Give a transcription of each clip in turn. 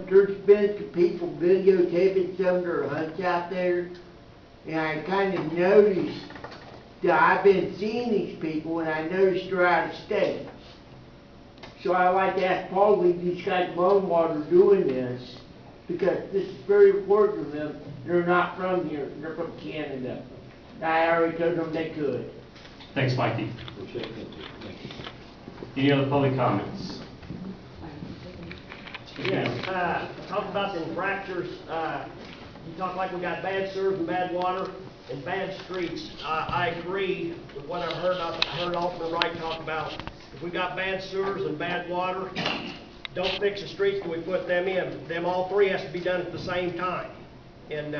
There's been people videotaping some of their hunts out there, and I kind of noticed that I've been seeing these people, and I noticed they're out of state. So I like to ask Paul, if these guys alone while they're doing this, because this is very important to them. They're not from here, they're from Canada. I already told them they could. Thanks, Mikey. Any other public comments? Yes, talk about the infractors. You talk like we got bad sewers and bad water and bad streets. I agree with what I heard. I heard Alderman Wright talk about. If we got bad sewers and bad water, don't fix the streets till we put them in. Them all three has to be done at the same time. And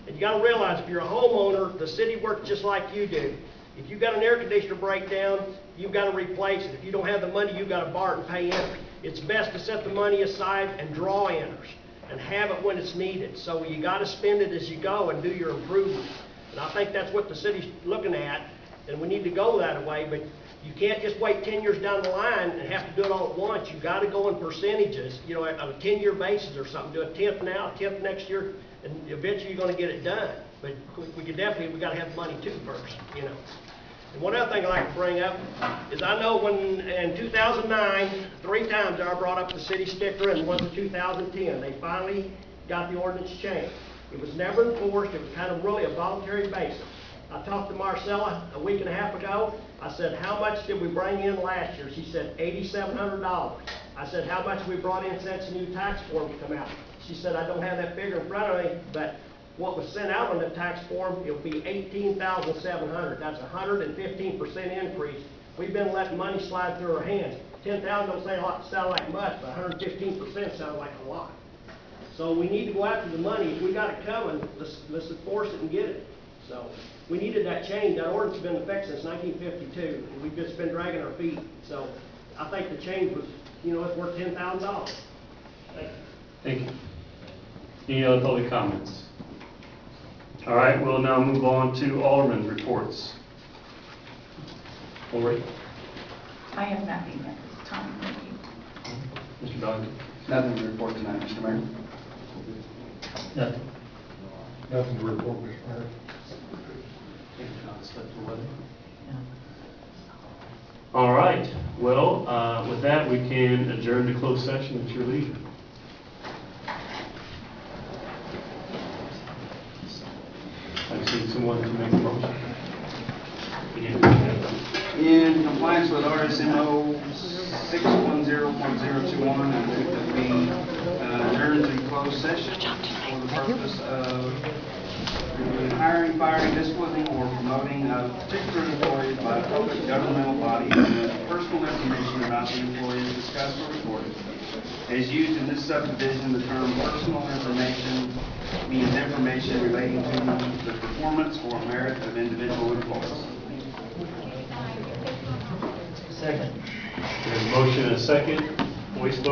you got to realize, if you're a homeowner, the city works just like you do. If you've got an air conditioner breakdown, you've got to replace it. If you don't have the money, you've got to borrow it and pay enters. It's best to set the money aside and draw enters and have it when it's needed. So you got to spend it as you go and do your improvements. And I think that's what the city's looking at, and we need to go that way. But you can't just wait 10 years down the line and have to do it all at once. You've got to go in percentages, you know, on a 10-year basis or something. Do a 10th now, a 10th next year, and eventually you're going to get it done. But we got to have the money too first, you know. And one other thing I'd like to bring up is, I know when in 2009, 3 times I brought up the city sticker, and once in 2010, they finally got the ordinance changed. It was never enforced. It was kind of really a voluntary basis. I talked to Marcella a week and a half ago. I said, how much did we bring in last year? She said, $8,700. I said, how much we brought in since the new tax forms come out? She said, I don't have that figure in front of me, but what was sent out on the tax form, it will be $18,700. That's a 115% increase. We've been letting money slide through our hands. 10,000 don't sound like much, but 115% sounds like a lot. So we need to go after the money. If we got it coming, let's enforce it and get it. So we needed that change. That ordinance has been in effect since 1952, and we've just been dragging our feet. So I think the change was, you know, it's worth $10,000. Thank you. Any other public comments? All right, we'll now move on to Alderman's reports. Lori? I have nothing at this time. Thank you. Mr. Dodson? Nothing to report tonight, Mr. Mayor. Nothing. Nothing to report, Mr. Mayor. All right. Well, with that, we can adjourn to closed session at your leisure. I see someone to make a motion. In compliance with RSMO 610.021, I move that we adjourn to closed session for the purpose of hiring, firing, disciplining, or promoting of particular employees by a public governmental body, and personal information about the employees discussed or recorded. As used in this subdivision, the term personal information means information relating to the performance or merit of individual employees. Second. There's a motion and a second. Voice vote.